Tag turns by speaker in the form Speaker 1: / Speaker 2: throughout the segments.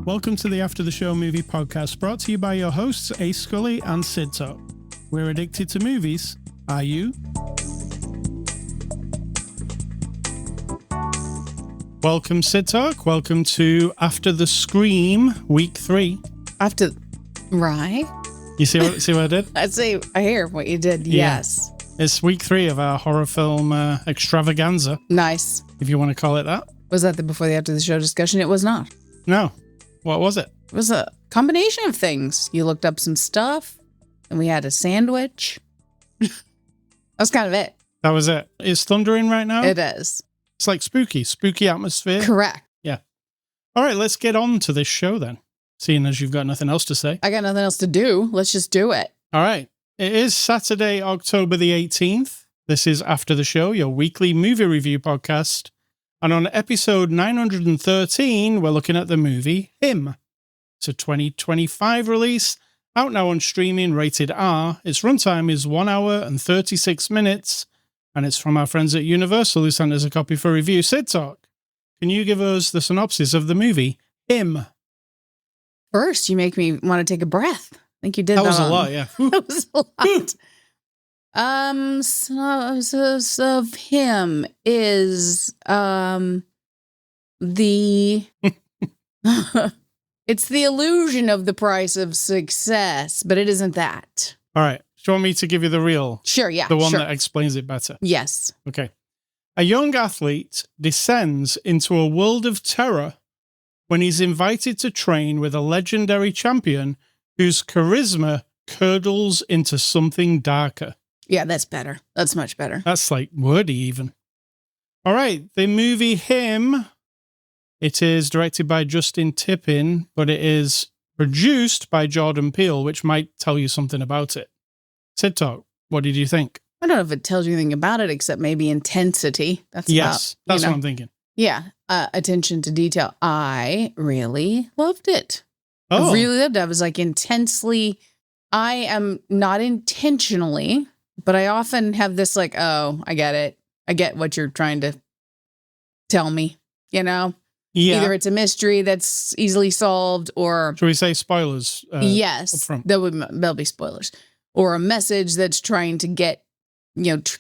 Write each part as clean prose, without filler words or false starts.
Speaker 1: Welcome to the After the Show Movie Podcast, brought to you by your hosts, Ace Scully and Sid Talk. We're addicted to movies. Are you? Welcome, Sid Talk. Welcome to After the Scream, Week 3.
Speaker 2: Right?
Speaker 1: You see what I did?
Speaker 2: I hear what you did,
Speaker 1: Yeah.
Speaker 2: yes.
Speaker 1: It's Week 3 of our horror film extravaganza,
Speaker 2: Nice.
Speaker 1: if you want to call it that.
Speaker 2: Was that before the after the show discussion? It was not.
Speaker 1: No. What was it?
Speaker 2: It was a combination of things. You looked up some stuff, and we had a sandwich. That's kind of it.
Speaker 1: That was it. It's thundering right now?
Speaker 2: It is.
Speaker 1: It's like spooky atmosphere.
Speaker 2: Correct.
Speaker 1: Yeah. All right, let's get on to this show then, seeing as you've got nothing else to say.
Speaker 2: I got nothing else to do. Let's just do it.
Speaker 1: All right. It is Saturday, October the 18th. This is After the Show, your weekly movie review podcast. And on episode 913, we're looking at the movie Him. It's a 2025 release, out now on streaming, rated R. Its runtime is 1 hour and 36 minutes, and it's from our friends at Universal who sent us a copy for review. Sid Talk, can you give us the synopsis of the movie Him?
Speaker 2: First, you make me want to take a breath. I think you did that.
Speaker 1: That was a lot, yeah.
Speaker 2: That was a lot. Synopsis of Him is the it's the illusion of the price of success, but it isn't that.
Speaker 1: All right. Do you want me to give you the real?
Speaker 2: Sure, yeah.
Speaker 1: The one
Speaker 2: sure.
Speaker 1: that explains it better.
Speaker 2: Yes.
Speaker 1: Okay. A young athlete descends into a world of terror when he's invited to train with a legendary champion whose charisma curdles into something darker.
Speaker 2: Yeah, that's better. That's much better.
Speaker 1: That's like wordy even. All right. The movie Him. It is directed by Justin Tippin, but it is produced by Jordan Peele, which might tell you something about it. Sid Talk, what did you think?
Speaker 2: I don't know if it tells you anything about it except maybe intensity. That's
Speaker 1: That's what I'm thinking.
Speaker 2: Yeah, attention to detail. I really loved it.
Speaker 1: Oh,
Speaker 2: I really loved it. I was like I am not intentionally, but I often have this like, oh, I get it. I get what you're trying to tell me,
Speaker 1: yeah.
Speaker 2: Either it's a mystery that's easily solved or...
Speaker 1: Should we say spoilers?
Speaker 2: Yes, there'll be spoilers. Or a message that's trying to get,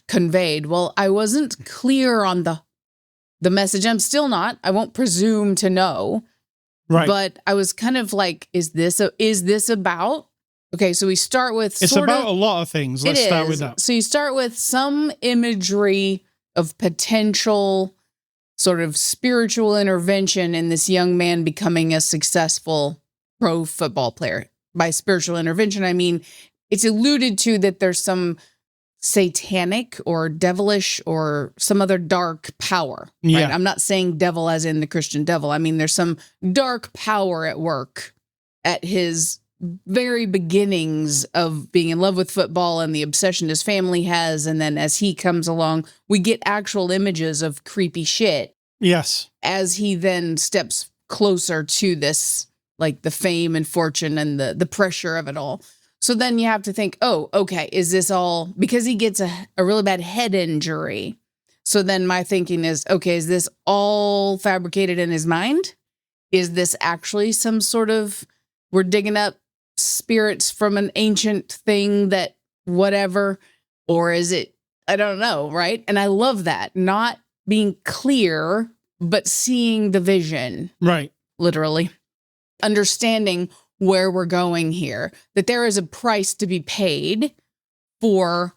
Speaker 2: conveyed. Well, I wasn't clear on the message. I'm still not. I won't presume to know.
Speaker 1: Right.
Speaker 2: But I was kind of like, is this about... Okay, so we start with
Speaker 1: It's about a lot of things. Let's start with that.
Speaker 2: So you start with some imagery of potential sort of spiritual intervention in this young man becoming a successful pro football player. By spiritual intervention, I mean, it's alluded to that there's some satanic or devilish or some other dark power. Right?
Speaker 1: Yeah.
Speaker 2: I'm not saying devil as in the Christian devil. I mean, there's some dark power at work at his very beginnings of being in love with football and the obsession his family has. And then as he comes along, we get actual images of creepy shit.
Speaker 1: Yes.
Speaker 2: As he then steps closer to this, like the fame and fortune and the pressure of it all. So then you have to think, oh, okay, is this all because he gets a really bad head injury? So then my thinking is, okay, is this all fabricated in his mind? Is this actually some sort of, we're digging up spirits from an ancient thing that whatever, or is it, I don't know, right? And I love that, not being clear, but seeing the vision.
Speaker 1: Right.
Speaker 2: Literally. Understanding where we're going here, that there is a price to be paid for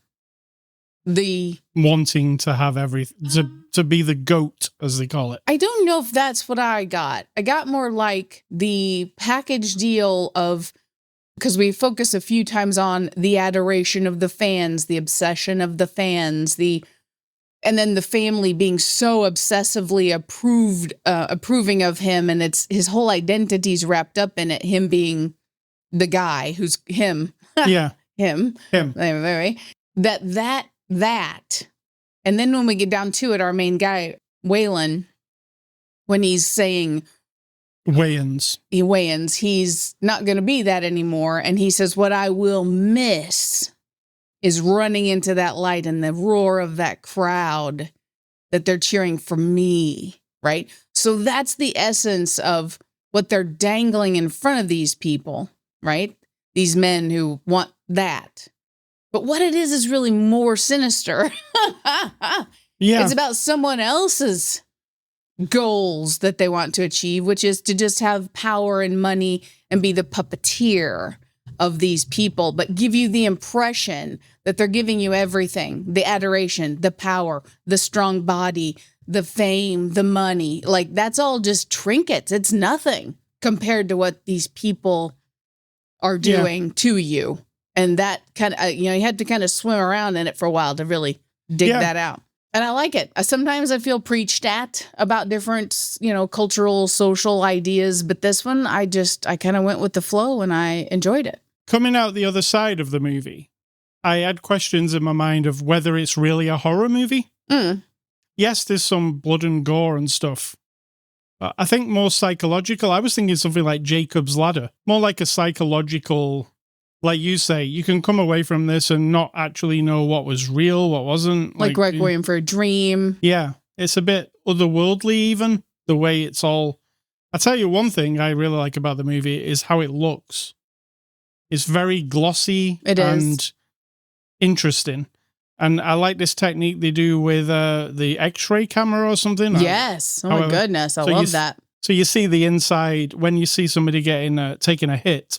Speaker 2: the
Speaker 1: wanting to have everything, to be the GOAT, as they call it.
Speaker 2: I don't know if that's what I got. I got more like the package deal of, because we focus a few times on the adoration of the fans, the obsession of the fans, and then the family being so obsessively approving of him, and it's his whole identity's wrapped up in it. Him being the guy who's him.
Speaker 1: Yeah.
Speaker 2: him. That. And then when we get down to it, our main guy, Waylon, when he's saying
Speaker 1: Wayans,
Speaker 2: he's not going to be that anymore. And he says, what I will miss is running into that light and the roar of that crowd that they're cheering for me, right? So that's the essence of what they're dangling in front of these people, right? These men who want that. But what it is really more sinister.
Speaker 1: Yeah.
Speaker 2: It's about someone else's goals that they want to achieve, which is to just have power and money and be the puppeteer of these people, but give you the impression that they're giving you everything, the adoration, the power, the strong body, the fame, the money. Like, that's all just trinkets. It's nothing compared to what these people are doing to you. And that kind of, you had to kind of swim around in it for a while to really dig that out. And I like it. Sometimes I feel preached at about different, cultural, social ideas. But this one, I kind of went with the flow and I enjoyed it.
Speaker 1: Coming out the other side of the movie, I had questions in my mind of whether it's really a horror movie. Yes, there's some blood and gore and stuff. But I think more psychological. I was thinking something like Jacob's Ladder. More like a psychological, like you say, you can come away from this and not actually know what was real, what wasn't.
Speaker 2: Like Requiem for a Dream.
Speaker 1: Yeah, it's a bit otherworldly even, the way it's all. I'll tell you one thing I really like about the movie is how it looks. It's very glossy and interesting. And I like this technique they do with the X-ray camera or something.
Speaker 2: Yes. Oh my goodness. I love that.
Speaker 1: So you see the inside when you see somebody taking a hit.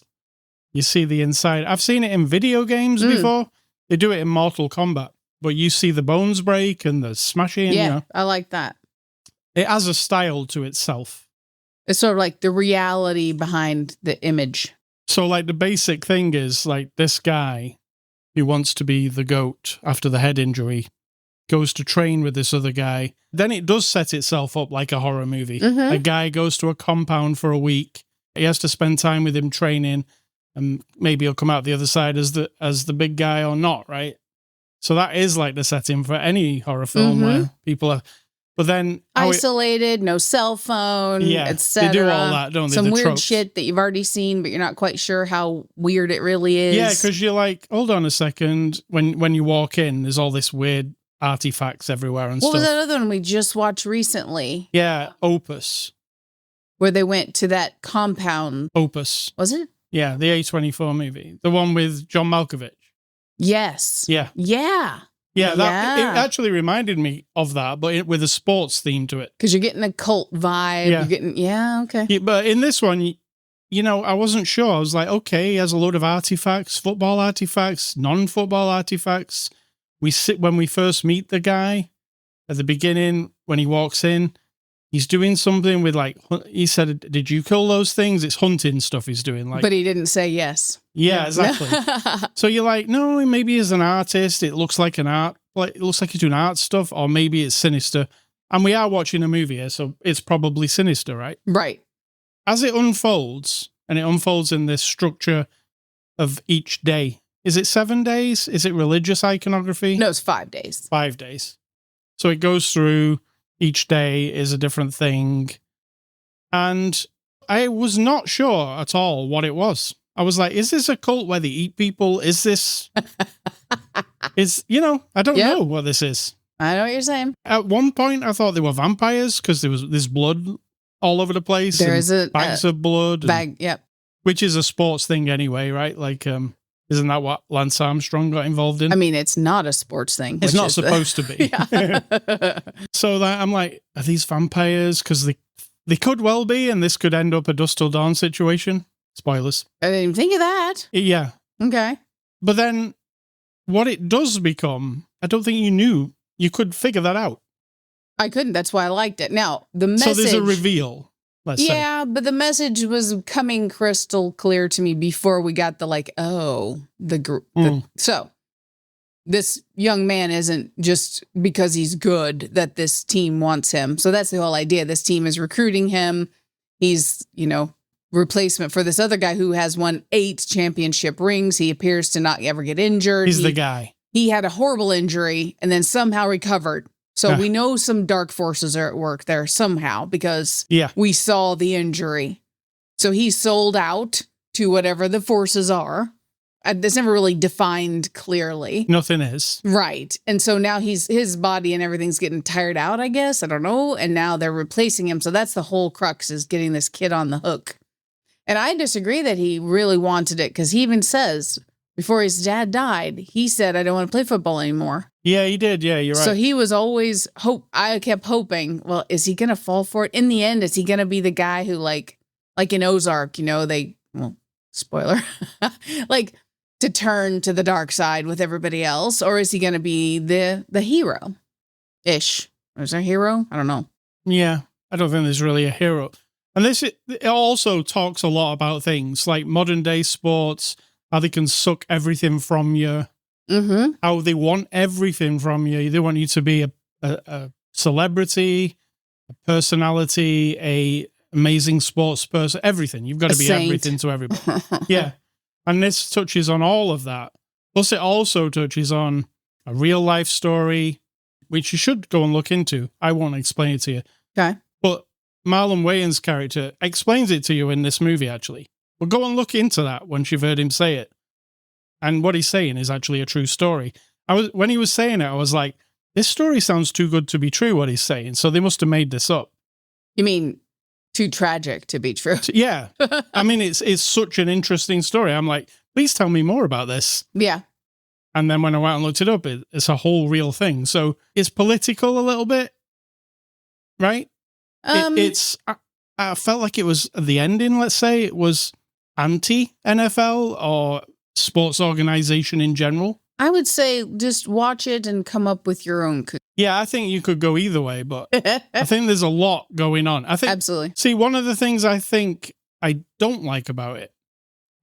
Speaker 1: You see the inside. I've seen it in video games before. They do it in Mortal Kombat, but you see the bones break and the smashing.
Speaker 2: Yeah, I like that.
Speaker 1: It has a style to itself.
Speaker 2: It's sort of like the reality behind the image.
Speaker 1: So like the basic thing is like this guy who wants to be the GOAT after the head injury goes to train with this other guy. Then it does set itself up like a horror movie. A guy goes to a compound for a week. He has to spend time with him training. And maybe he'll come out the other side as the big guy or not, right? So that is like the setting for any horror film where people are, but then
Speaker 2: isolated, no cell phone, etc.
Speaker 1: They do all that, don't they?
Speaker 2: Some
Speaker 1: the
Speaker 2: weird
Speaker 1: tropes.
Speaker 2: shit that you've already seen, but you're not quite sure how weird it really is.
Speaker 1: Yeah, because you're like, hold on a second. When you walk in, there's all this weird artifacts everywhere and stuff.
Speaker 2: What was that other one we just watched recently?
Speaker 1: Yeah, Opus.
Speaker 2: Where they went to that compound.
Speaker 1: Opus.
Speaker 2: Was it?
Speaker 1: Yeah, the A24 movie. The one with John Malkovich.
Speaker 2: Yes.
Speaker 1: Yeah.
Speaker 2: Yeah.
Speaker 1: Yeah, it actually reminded me of that, but with a sports theme to it.
Speaker 2: Because you're getting a cult vibe.
Speaker 1: Yeah.
Speaker 2: You're getting, okay.
Speaker 1: Yeah, but in this one, I wasn't sure. I was like, okay, he has a load of artifacts, football artifacts, non-football artifacts. When we first meet the guy at the beginning, when he walks in, he's doing something with he said, did you kill those things? It's hunting stuff he's doing.
Speaker 2: But he didn't say yes.
Speaker 1: Yeah, exactly. So you're like, no, maybe he's an artist. It looks like it looks like he's doing art stuff, or maybe it's sinister. And we are watching a movie here, so it's probably sinister, right?
Speaker 2: Right.
Speaker 1: As it unfolds, and it unfolds in this structure of each day. Is it 7 days? Is it religious iconography?
Speaker 2: No, it's 5 days.
Speaker 1: 5 days. So it goes through, each day is a different thing. And I was not sure at all what it was. I was like, is this a cult where they eat people? Is this... I don't know what this is.
Speaker 2: I know what you're saying.
Speaker 1: At one point, I thought they were vampires because there's blood all over the place.
Speaker 2: There is a
Speaker 1: bags of blood.
Speaker 2: Yep.
Speaker 1: Which is a sports thing anyway, right? Like, isn't that what Lance Armstrong got involved in?
Speaker 2: I mean, it's not a sports thing.
Speaker 1: It's not supposed to be. So that I'm like, are these vampires? Because they could well be, and this could end up a Dusk Till Dawn situation. Spoilers.
Speaker 2: I didn't even think of that.
Speaker 1: Yeah.
Speaker 2: Okay.
Speaker 1: But then what it does become, I don't think you knew. You could figure that out.
Speaker 2: I couldn't. That's why I liked it. Now, the message...
Speaker 1: So there's a reveal, let's say.
Speaker 2: Yeah, but the message was coming crystal clear to me before we got the group. So this young man isn't just because he's good that this team wants him. So that's the whole idea. This team is recruiting him. He's, replacement for this other guy who has won 8 championship rings. He appears to not ever get injured.
Speaker 1: He's the guy.
Speaker 2: He had a horrible injury and then somehow recovered. So we know some dark forces are at work there somehow because we saw the injury. So he sold out to whatever the forces are. It's never really defined clearly.
Speaker 1: Nothing is.
Speaker 2: Right. And so now his body and everything's getting tired out, I guess. I don't know. And now they're replacing him. So that's the whole crux, is getting this kid on the hook. And I disagree that he really wanted it, because he even says before his dad died, he said, I don't want to play football anymore.
Speaker 1: Yeah, he did. Yeah, you're right.
Speaker 2: So he was always I kept hoping, well, is he going to fall for it? In the end, is he going to be the guy who like in Ozark, spoiler, like to turn to the dark side with everybody else? Or is he going to be the hero-ish? Is there a hero? I don't know.
Speaker 1: Yeah, I don't think there's really a hero. And it also talks a lot about things like modern day sports, how they can suck everything from you, how they want everything from you. They want you to be a celebrity, a personality, a amazing sports person, everything. You've got to be everything to everybody. Yeah. And this touches on all of that. Plus, it also touches on a real life story, which you should go and look into. I won't explain it to you.
Speaker 2: Okay.
Speaker 1: But Marlon Wayans' character explains it to you in this movie, actually. But go and look into that once you've heard him say it. And what he's saying is actually a true story. When he was saying it, I was like, this story sounds too good to be true, what he's saying. So they must have made this up.
Speaker 2: You mean too tragic to be true?
Speaker 1: Yeah. I mean, it's such an interesting story. I'm like, please tell me more about this.
Speaker 2: Yeah.
Speaker 1: And then when I went and looked it up, it's a whole real thing. So it's political a little bit, right? I felt like it was the ending, let's say, it was anti-NFL or sports organization in general.
Speaker 2: I would say just watch it and come up with your own.
Speaker 1: Yeah, I think you could go either way, but I think there's a lot going on. I think
Speaker 2: absolutely.
Speaker 1: See, one of the things I think I don't like about it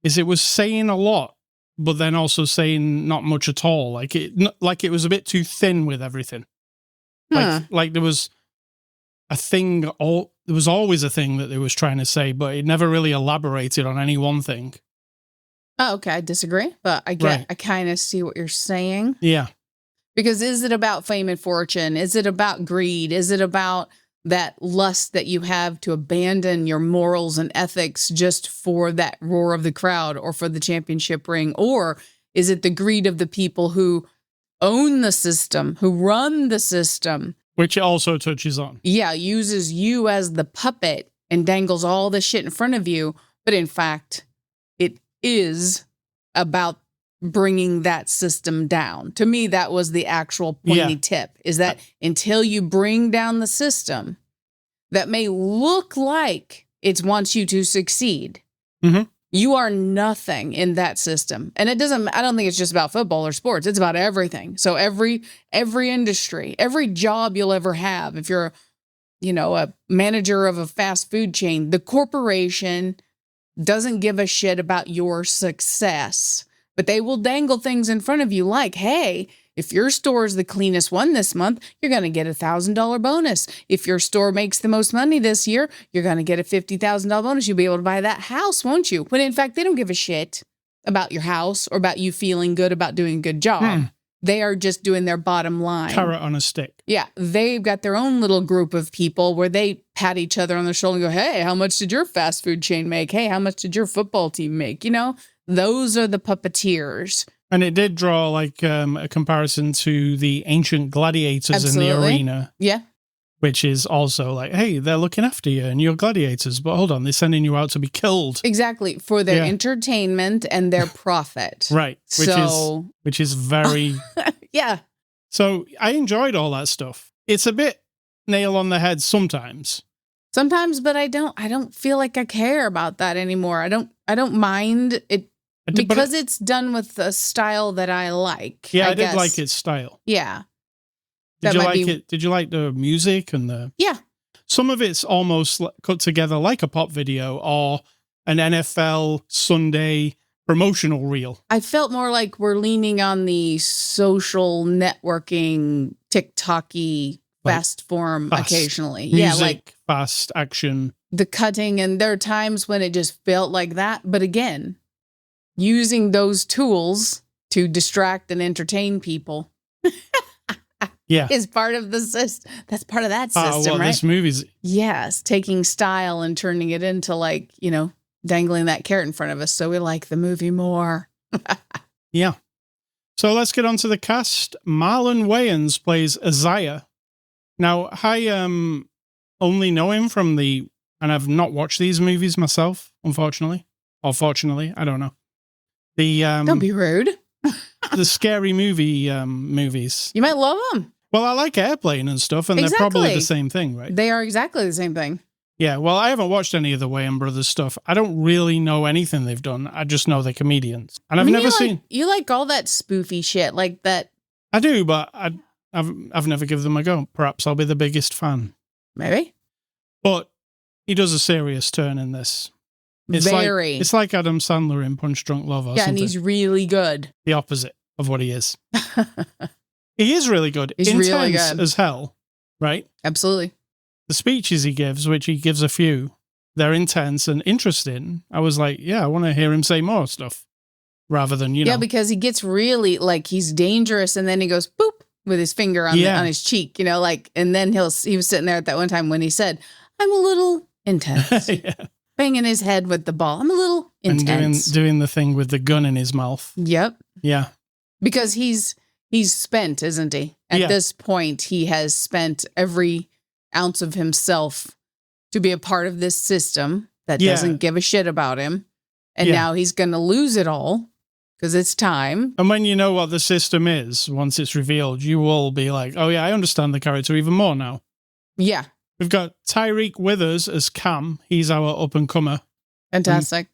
Speaker 1: is it was saying a lot, but then also saying not much at all. Like it was a bit too thin with everything. Like there was a thing. There was always a thing that they was trying to say, but it never really elaborated on any one thing.
Speaker 2: Oh, okay. I disagree, but I kind of see what you're saying.
Speaker 1: Yeah.
Speaker 2: Because is it about fame and fortune? Is it about greed? Is it about that lust that you have to abandon your morals and ethics just for that roar of the crowd or for the championship ring? Or is it the greed of the people who own the system, who run the system?
Speaker 1: Which it also touches on.
Speaker 2: Yeah, uses you as the puppet and dangles all the shit in front of you. But in fact, it is about bringing that system down. To me, that was the actual pointy tip, is that until you bring down the system that may look like it wants you to succeed, you are nothing in that system. And I don't think it's just about football or sports. It's about everything. So every industry, every job you'll ever have, if you're, a manager of a fast food chain, the corporation doesn't give a shit about your success, but they will dangle things in front of you like, hey, if your store is the cleanest one this month, you're going to get $1,000 bonus. If your store makes the most money this year, you're going to get a $50,000 bonus. You'll be able to buy that house, won't you? When in fact, they don't give a shit about your house or about you feeling good about doing a good job. They are just doing their bottom line.
Speaker 1: Carrot on a stick. Yeah.
Speaker 2: They've got their own little group of people where they pat each other on the shoulder and go, hey, how much did your fast food chain make? Hey, how much did your football team make? Those are the puppeteers.
Speaker 1: And it did draw like a comparison to the ancient gladiators in the arena.
Speaker 2: Yeah.
Speaker 1: Which is also like, hey, they're looking after you and you're gladiators, but hold on, they're sending you out to be killed.
Speaker 2: Exactly. For their entertainment and their profit.
Speaker 1: Right. Which is very...
Speaker 2: Yeah.
Speaker 1: So I enjoyed all that stuff. It's a bit nail on the head sometimes.
Speaker 2: Sometimes, but I don't feel like I care about that anymore. I don't mind it because it's done with a style that I like.
Speaker 1: Yeah, I did like its style.
Speaker 2: Yeah.
Speaker 1: Did you like it? Did you like the music and the...
Speaker 2: Yeah.
Speaker 1: Some of it's almost cut together like a pop video or an NFL Sunday promotional reel.
Speaker 2: I felt more like we're leaning on the social networking, TikTok-y fast form occasionally.
Speaker 1: Music, fast action.
Speaker 2: The cutting, and there are times when it just felt like that. But again, using those tools to distract and entertain people. Is part of the system. That's part of that system, right?
Speaker 1: This movie's...
Speaker 2: Yes, taking style and turning it into dangling that carrot in front of us so we like the movie more.
Speaker 1: Yeah. So let's get on to the cast. Marlon Wayans plays Isaiah. Now, I only know him from and I've not watched these movies myself, unfortunately. Or fortunately, I don't know.
Speaker 2: Don't be rude.
Speaker 1: The scary movies.
Speaker 2: You might love them.
Speaker 1: Well, I like Airplane and stuff, and they're probably the same thing, right?
Speaker 2: They are exactly the same thing.
Speaker 1: Yeah, well, I haven't watched any of the Wayans brothers stuff. I don't really know anything they've done. I just know they're comedians. And I've never seen...
Speaker 2: You like all that spoofy shit, like that...
Speaker 1: I do, but I've never given them a go. Perhaps I'll be the biggest fan.
Speaker 2: Maybe.
Speaker 1: But he does a serious turn in this. It's like Adam Sandler in Punch Drunk Love or something.
Speaker 2: And he's really good.
Speaker 1: The opposite of what he is. He is really good.
Speaker 2: He's
Speaker 1: Intense
Speaker 2: really good.
Speaker 1: as hell, right?
Speaker 2: Absolutely.
Speaker 1: The speeches he gives, which he gives a few, they're intense and interesting. I was like, yeah, I want to hear him say more stuff rather than, you know.
Speaker 2: Yeah, because he gets really, like, he's dangerous, and then he goes, boop, with his finger on his cheek, you know, like, and then he was sitting there at that one time when he said, I'm a little intense. Yeah. Banging his head with the ball. I'm a little intense.
Speaker 1: And doing the thing with the gun in his mouth.
Speaker 2: Yep.
Speaker 1: Yeah.
Speaker 2: Because he's spent, isn't he? At this point, he has spent every ounce of himself to be a part of this system that doesn't give a shit about him. And now he's going to lose it all because it's time.
Speaker 1: And when you know what the system is, once it's revealed, you will be like, oh yeah, I understand the character even more now.
Speaker 2: Yeah.
Speaker 1: We've got Tyreek Withers as Cam. He's our up-and-comer.
Speaker 2: Fantastic.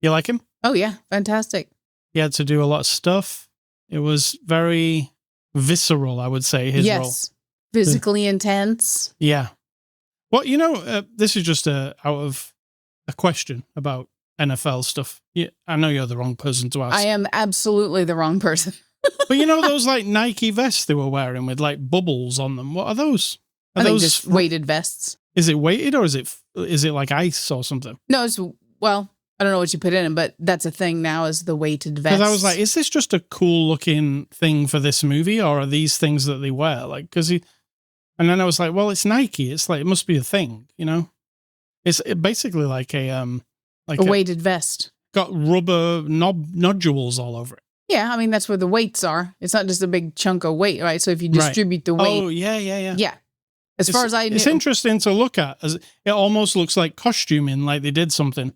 Speaker 1: You like him?
Speaker 2: Oh, yeah. Fantastic.
Speaker 1: He had to do a lot of stuff. It was very visceral, I would say, his role.
Speaker 2: Physically intense.
Speaker 1: Yeah. Well, you know, this is just out of a question about NFL stuff. Yeah, I know you're the wrong person to ask.
Speaker 2: I am absolutely the wrong person.
Speaker 1: But you know those like Nike vests they were wearing with like bubbles on them? What are those?
Speaker 2: I think just weighted vests.
Speaker 1: Is it weighted or is it like ice or something?
Speaker 2: No, I don't know what you put in them, but that's a thing now is the weighted vest.
Speaker 1: Because I was like, is this just a cool looking thing for this movie or are these things that they wear? Like, and then I was like, well, it's Nike. It's like, it must be a thing, you know? It's basically like a
Speaker 2: weighted vest.
Speaker 1: Got rubber nodules all over it.
Speaker 2: Yeah, I mean, that's where the weights are. It's not just a big chunk of weight, right? So if you distribute the weight.
Speaker 1: Oh, yeah.
Speaker 2: Yeah. As far as I knew.
Speaker 1: It's interesting to look at. As it almost looks like costuming, like they did something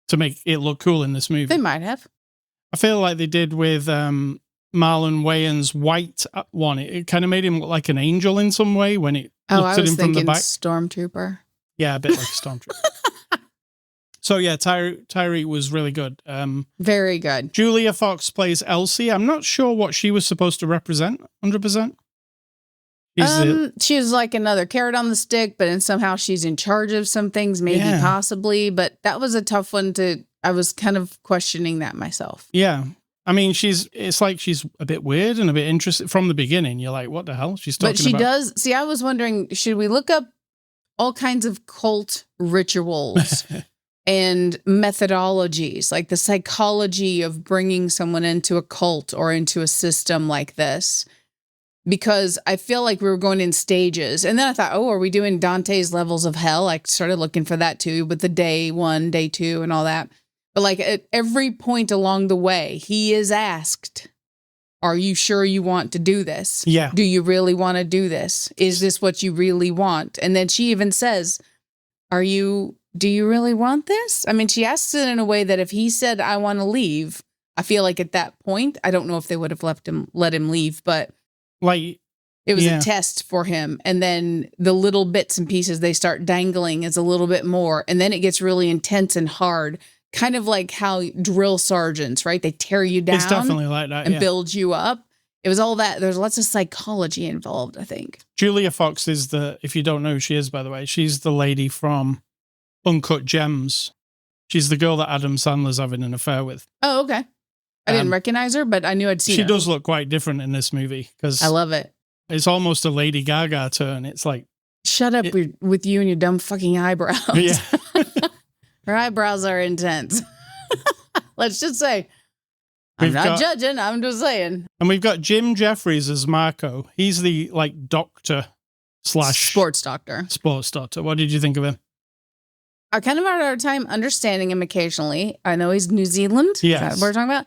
Speaker 1: to make it look cool in this movie.
Speaker 2: They might have.
Speaker 1: I feel like they did with Marlon Wayans' white one. It kind of made him look like an angel in some way when it looked at him from the back.
Speaker 2: Stormtrooper.
Speaker 1: Yeah, a bit like a stormtrooper. So yeah, Tyree was really good.
Speaker 2: Very good.
Speaker 1: Julia Fox plays Elsie. I'm not sure what she was supposed to represent 100%.
Speaker 2: She's like another carrot on the stick, but then somehow she's in charge of some things, maybe possibly. But that was a tough one I was kind of questioning that myself.
Speaker 1: Yeah. I mean, it's like she's a bit weird and a bit interested from the beginning. You're like, what the hell? She's talking about.
Speaker 2: But she does. See, I was wondering, should we look up all kinds of cult rituals and methodologies, like the psychology of bringing someone into a cult or into a system like this? Because I feel like we were going in stages. And then I thought, are we doing Dante's levels of hell? I started looking for that too, with the day 1, day 2 and all that. But like at every point along the way, he is asked, are you sure you want to do this?
Speaker 1: Yeah.
Speaker 2: Do you really want to do this? Is this what you really want? And then she even says, do you really want this? I mean, she asks it in a way that if he said, I want to leave, I feel like at that point, I don't know if they would have let him leave, but like it was a test for him. And then the little bits and pieces they start dangling is a little bit more. And then it gets really intense and hard, kind of like how drill sergeants, right? They tear you down.
Speaker 1: It's definitely like that,
Speaker 2: and build you up. It was all that. There's lots of psychology involved, I think.
Speaker 1: Julia Fox is if you don't know who she is, by the way, she's the lady from Uncut Gems. She's the girl that Adam Sandler's having an affair with.
Speaker 2: Oh, okay. I didn't recognize her, but I knew I'd seen her.
Speaker 1: She does look quite different in this movie because
Speaker 2: I love it.
Speaker 1: It's almost a Lady Gaga turn. It's like,
Speaker 2: shut up with you and your dumb fucking eyebrows.
Speaker 1: Yeah.
Speaker 2: Her eyebrows are intense. Let's just say, I'm not judging. I'm just saying.
Speaker 1: And we've got Jim Jeffries as Marco. He's the like doctor /
Speaker 2: sports doctor.
Speaker 1: What did you think of him?
Speaker 2: I kind of had a hard time understanding him occasionally. I know he's New Zealand.
Speaker 1: Yes.
Speaker 2: Is that what we're talking about?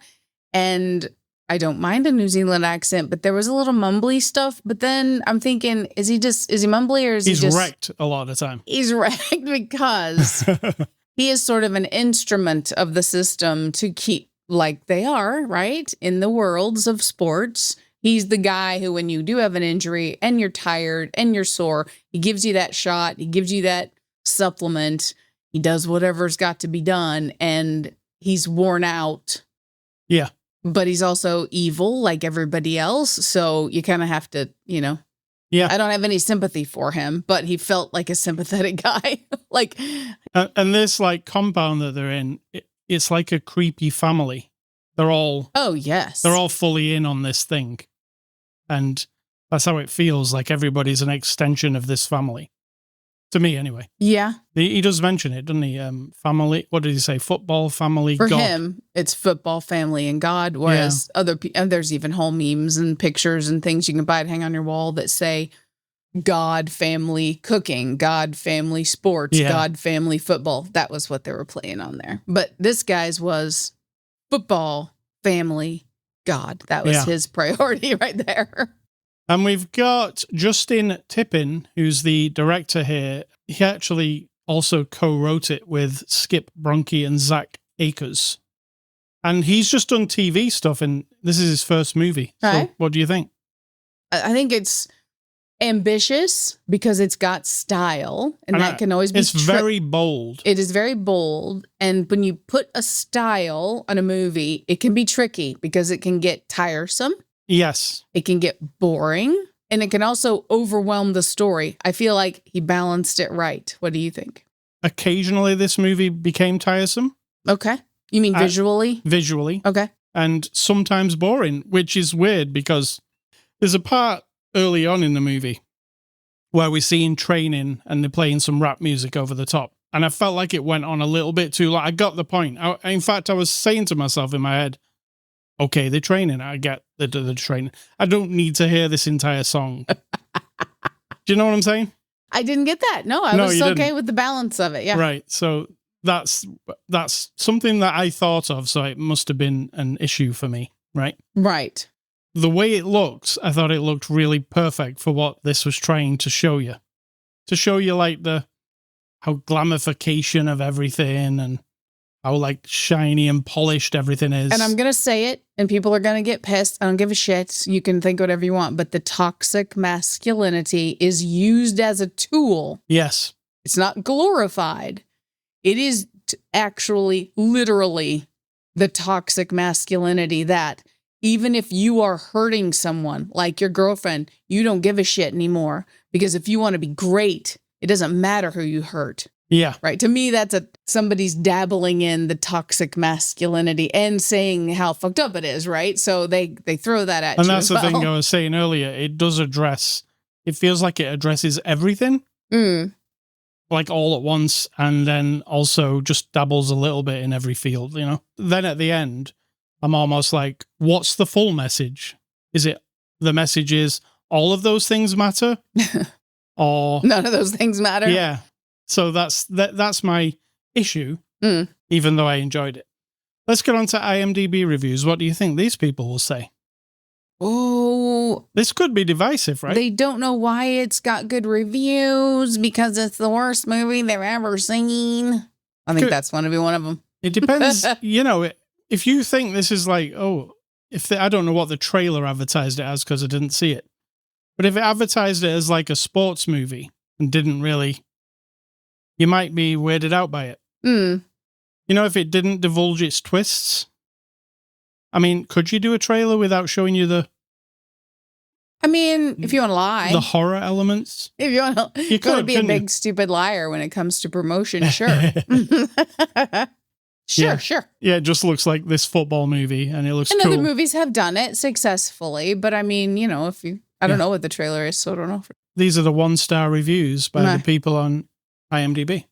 Speaker 2: And I don't mind a New Zealand accent, but there was a little mumbly stuff. But then I'm thinking, is he mumbly or is he just...
Speaker 1: He's wrecked a lot of the time.
Speaker 2: He's wrecked because he is sort of an instrument of the system to keep like they are, right? In the worlds of sports. He's the guy who, when you do have an injury and you're tired and you're sore, he gives you that shot. He gives you that supplement. He does whatever's got to be done. And he's worn out.
Speaker 1: Yeah.
Speaker 2: But he's also evil like everybody else. So you kind of have to, Yeah. I don't have any sympathy for him, but he felt like a sympathetic guy. Like,
Speaker 1: and this like compound that they're in, it's like a creepy family. They're all...
Speaker 2: Oh, yes.
Speaker 1: They're all fully in on this thing. And that's how it feels, like everybody's an extension of this family. To me, anyway.
Speaker 2: Yeah.
Speaker 1: He does mention it, doesn't he? Family, what did he say? Football, family,
Speaker 2: For
Speaker 1: God.
Speaker 2: him, it's football, family, and God. Whereas other people, and there's even whole memes and pictures and things you can buy to hang on your wall that say God, family, cooking, God, family, sports, God, family, football. That was what they were playing on there. But this guy's was football, family, God. That was his priority right there.
Speaker 1: And we've got Justin Tippin, who's the director here. He actually also co-wrote it with Skip Bronke and Zach Akers. And he's just done TV stuff, and this is his first movie.
Speaker 2: Right.
Speaker 1: So what do you think?
Speaker 2: I think it's ambitious because it's got style, and that can always be...
Speaker 1: It's very bold.
Speaker 2: It is very bold, and when you put a style on a movie, it can be tricky because it can get tiresome.
Speaker 1: Yes.
Speaker 2: It can get boring, and it can also overwhelm the story. I feel like he balanced it right. What do you think?
Speaker 1: Occasionally, this movie became tiresome.
Speaker 2: Okay. You mean visually?
Speaker 1: Visually.
Speaker 2: Okay.
Speaker 1: And sometimes boring, which is weird because there's a part early on in the movie where we're seeing training and they're playing some rap music over the top. And I felt like it went on a little bit too long. I got the point. In fact, I was saying to myself in my head, okay, they're training. I get the training. I don't need to hear this entire song. Do you know what I'm saying?
Speaker 2: I didn't get that. No, I was okay with the balance of it. Yeah.
Speaker 1: Right. So that's something that I thought of. So it must have been an issue for me. Right.
Speaker 2: Right.
Speaker 1: The way it looks, I thought it looked really perfect for what this was trying to show you. To show you like how glamification of everything and how like shiny and polished everything is.
Speaker 2: And I'm going to say it, and people are going to get pissed. I don't give a shit. You can think whatever you want, but the toxic masculinity is used as a tool.
Speaker 1: Yes.
Speaker 2: It's not glorified. It is actually, literally, the toxic masculinity that even if you are hurting someone, like your girlfriend, you don't give a shit anymore. Because if you want to be great, it doesn't matter who you hurt.
Speaker 1: Yeah.
Speaker 2: Right. To me, that's somebody's dabbling in the toxic masculinity and saying how fucked up it is. Right. So they throw that at you.
Speaker 1: And that's the thing I was saying earlier. It does address, it feels like it addresses everything. Like all at once. And then also just dabbles a little bit in every field, you know. Then at the end, I'm almost like, what's the full message? Is it the message is all of those things matter? Or
Speaker 2: none of those things matter?
Speaker 1: Yeah. So that's my issue, even though I enjoyed it. Let's get on to IMDb reviews. What do you think these people will say?
Speaker 2: Oh.
Speaker 1: This could be divisive, right?
Speaker 2: They don't know why it's got good reviews because it's the worst movie they've ever seen. I think that's going to be one of them.
Speaker 1: It depends, you know, if you think this is like, I don't know what the trailer advertised it as because I didn't see it. But if it advertised it as like a sports movie and didn't really, you might be weirded out by it. You know, if it didn't divulge its twists. I mean, could you do a trailer without showing you
Speaker 2: if you want to lie.
Speaker 1: The horror elements?
Speaker 2: If you want to, you could be a big stupid liar when it comes to promotion, sure. Sure.
Speaker 1: Yeah, it just looks like this football movie and it looks cool.
Speaker 2: And other movies have done it successfully, but I mean, you know, I don't know what the trailer is, so I don't know.
Speaker 1: These are the 1-star reviews by the people on IMDb.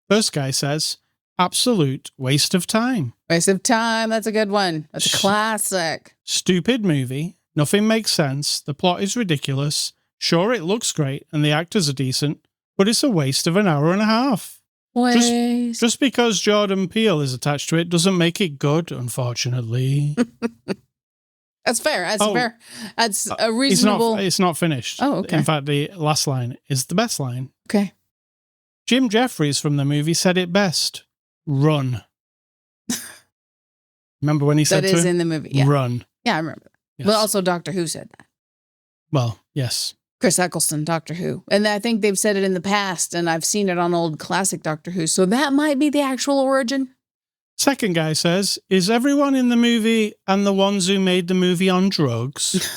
Speaker 1: First guy says, absolute waste of time.
Speaker 2: Waste of time. That's a good one. That's a classic.
Speaker 1: Stupid movie. Nothing makes sense. The plot is ridiculous. Sure, it looks great and the actors are decent, but it's a waste of an hour and a half.
Speaker 2: Ways.
Speaker 1: Just because Jordan Peele is attached to it doesn't make it good, unfortunately.
Speaker 2: That's fair. That's fair. That's a
Speaker 1: It's
Speaker 2: reasonable...
Speaker 1: not finished.
Speaker 2: Oh, okay.
Speaker 1: In fact, the last line is the best line.
Speaker 2: Okay.
Speaker 1: Jim Jeffries from the movie said it best. Run. Remember when he said
Speaker 2: that
Speaker 1: to
Speaker 2: is
Speaker 1: him?
Speaker 2: In the movie. Yeah.
Speaker 1: Run.
Speaker 2: Yeah, I remember that.
Speaker 1: Yes.
Speaker 2: Well, also Doctor Who said that.
Speaker 1: Well, yes.
Speaker 2: Chris Eccleston, Doctor Who. And I think they've said it in the past, and I've seen it on old classic Doctor Who. So that might be the actual origin.
Speaker 1: Second guy says, is everyone in the movie and the ones who made the movie on drugs?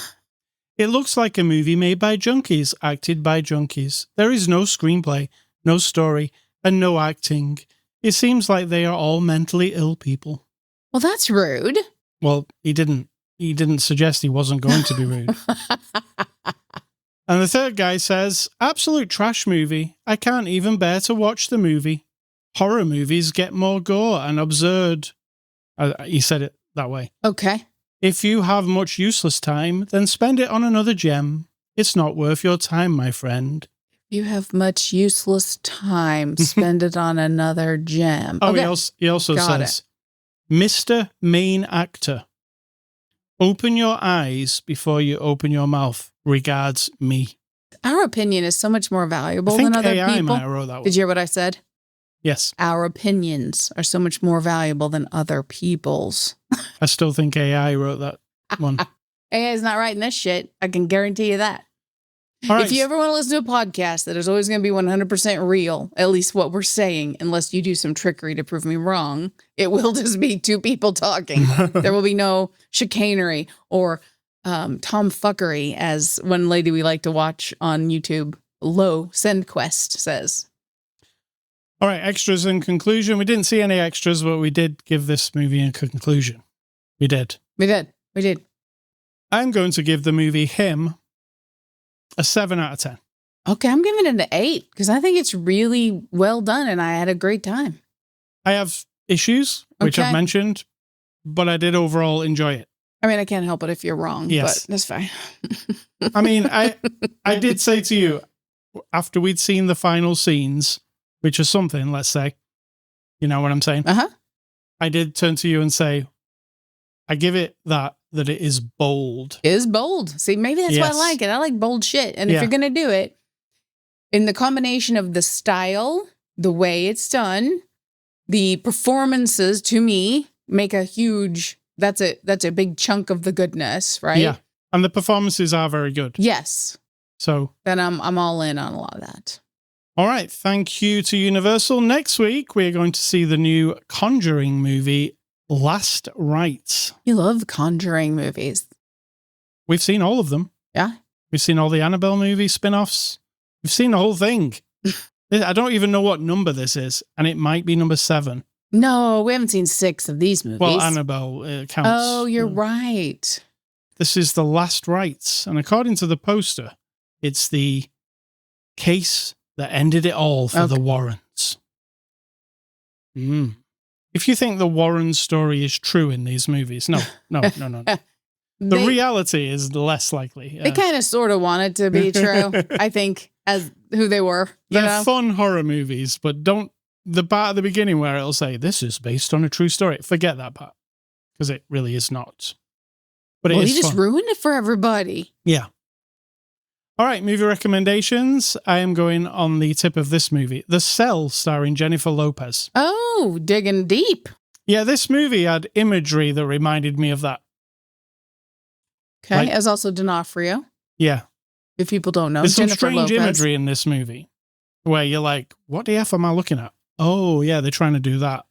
Speaker 1: It looks like a movie made by junkies, acted by junkies. There is no screenplay, no story, and no acting. It seems like they are all mentally ill people.
Speaker 2: Well, that's rude.
Speaker 1: Well, he didn't suggest he wasn't going to be rude. And the third guy says, absolute trash movie. I can't even bear to watch the movie. Horror movies get more gore and absurd. He said it that way.
Speaker 2: Okay.
Speaker 1: If you have much useless time, then spend it on another gem. It's not worth your time, my friend.
Speaker 2: You have much useless time. Spend it on another gem.
Speaker 1: Oh,
Speaker 2: okay.
Speaker 1: he also
Speaker 2: Got
Speaker 1: says, Mr. Main Actor, open your eyes before you open your mouth. Regards, me.
Speaker 2: Our opinion is so much more valuable
Speaker 1: I think
Speaker 2: than other
Speaker 1: AI
Speaker 2: people.
Speaker 1: might have wrote that one.
Speaker 2: Did you hear what I said?
Speaker 1: Yes.
Speaker 2: Our opinions are so much more valuable than other people's.
Speaker 1: I still think AI wrote that one.
Speaker 2: AI is not writing this shit. I can guarantee you that.
Speaker 1: All right.
Speaker 2: If you ever want to listen to a podcast that is always going to be 100% real, at least what we're saying, unless you do some trickery to prove me wrong, it will just be two people talking. There will be no chicanery or tomfuckery, as one lady we like to watch on YouTube, Low Send Quest, says.
Speaker 1: All right, extras and conclusion. We didn't see any extras, but we did give this movie a conclusion. We did.
Speaker 2: We did.
Speaker 1: I'm going to give the movie Him a 7 out of 10.
Speaker 2: Okay, I'm giving it an 8 because I think it's really well done and I had a great time.
Speaker 1: I have issues, which
Speaker 2: Okay.
Speaker 1: I've mentioned, but I did overall enjoy it.
Speaker 2: I mean, I can't help it if you're wrong,
Speaker 1: Yes.
Speaker 2: but that's fine.
Speaker 1: I mean, I did say to you, after we'd seen the final scenes, which is something, let's say, you know what I'm saying?
Speaker 2: Uh-huh.
Speaker 1: I did turn to you and say, I give it that it is bold.
Speaker 2: It is bold. See, maybe that's why I
Speaker 1: Yes.
Speaker 2: like it. I like bold shit. And
Speaker 1: Yeah.
Speaker 2: if you're going to do it, in the combination of the style, the way it's done, the performances, to me, make a huge, that's a big chunk of the goodness, right?
Speaker 1: Yeah. And the performances are very good.
Speaker 2: Yes.
Speaker 1: So,
Speaker 2: Then I'm all in on a lot of that.
Speaker 1: all right. Thank you to Universal. Next week, we're going to see the new Conjuring movie, Last Rites.
Speaker 2: You love Conjuring movies.
Speaker 1: We've seen all of them.
Speaker 2: Yeah.
Speaker 1: We've seen all the Annabelle movie spin-offs. We've seen the whole thing. I don't even know what number this is, and it might be number 7.
Speaker 2: No, we haven't seen 6 of these movies.
Speaker 1: Well, Annabelle counts.
Speaker 2: Oh, you're right.
Speaker 1: This is the Last Rites, and according to the poster, it's the case that ended it all for the Warrens. If you think the Warren story is true in these movies, no. The reality is less likely.
Speaker 2: They kind of sort of want it to be true, I think, as who they were.
Speaker 1: They're fun horror movies, but don't, the part at the beginning where it'll say, this is based on a true story. Forget that part, because it really is not. But it is
Speaker 2: you just
Speaker 1: fun.
Speaker 2: ruined it for everybody.
Speaker 1: Yeah. All right, movie recommendations. I am going on the tip of this movie, The Cell, starring Jennifer Lopez.
Speaker 2: Oh, digging deep.
Speaker 1: Yeah, this movie had imagery that reminded me of that.
Speaker 2: Okay,
Speaker 1: Right.
Speaker 2: as also D'Onofrio.
Speaker 1: Yeah.
Speaker 2: If people don't know,
Speaker 1: There's some
Speaker 2: Jennifer
Speaker 1: strange
Speaker 2: Lopez.
Speaker 1: imagery in this movie where you're like, what the F am I looking at? Oh, yeah, they're trying to do that.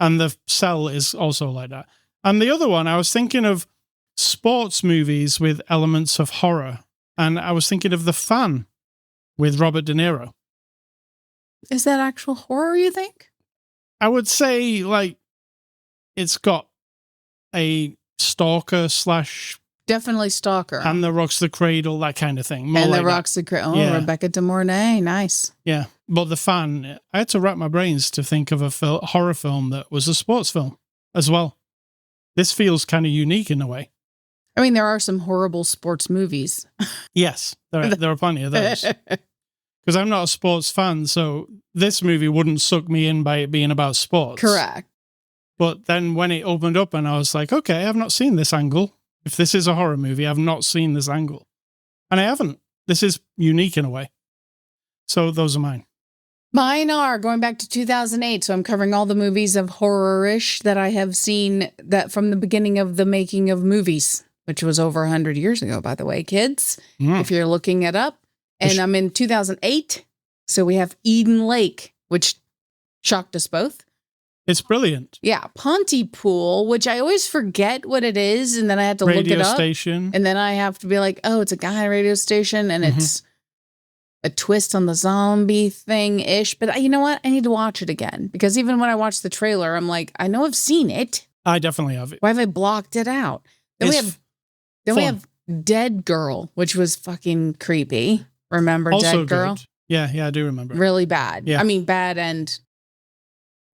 Speaker 1: And The Cell is also like that. And the other one, I was thinking of sports movies with elements of horror. And I was thinking of The Fan with Robert De Niro.
Speaker 2: Is that actual horror, you think?
Speaker 1: I would say, like, it's got a stalker slash
Speaker 2: Definitely Stalker.
Speaker 1: And the Rocks the Cradle, that kind of thing. More
Speaker 2: and
Speaker 1: like
Speaker 2: the
Speaker 1: that.
Speaker 2: Rocks the Cradle. Oh,
Speaker 1: Yeah.
Speaker 2: Rebecca De Mornay. Nice.
Speaker 1: Yeah. But The Fan, I had to wrap my brains to think of a horror film that was a sports film as well. This feels kind of unique in a way.
Speaker 2: I mean, there are some horrible sports movies.
Speaker 1: Yes, there are plenty of those. Because I'm not a sports fan, so this movie wouldn't suck me in by it being about sports.
Speaker 2: Correct.
Speaker 1: But then when it opened up and I was like, okay, I've not seen this angle. If this is a horror movie, I've not seen this angle. And I haven't. This is unique in a way. So those are mine.
Speaker 2: Mine are going back to 2008. So I'm covering all the movies of horror-ish that I have seen that from the beginning of the making of movies, which was over 100 years ago, by the way, kids, if you're looking it up. And I'm in 2008. So we have Eden Lake, which shocked us both.
Speaker 1: It's brilliant.
Speaker 2: Yeah. Pontypool, which I always forget what it is. And then I have to look it up.
Speaker 1: Radio station.
Speaker 2: And then I have to be like, oh, it's a guy radio station. And it's a twist on the zombie thing-ish. But you know what? I need to watch it again. Because even when I watched the trailer, I'm like, I know I've seen it.
Speaker 1: I definitely have it.
Speaker 2: Why have I blocked it out? Then we have Dead Girl, which was fucking creepy. Remember
Speaker 1: also
Speaker 2: Dead Girl?
Speaker 1: Good. Yeah, I do remember.
Speaker 2: Really bad.
Speaker 1: Yeah.
Speaker 2: I mean, bad and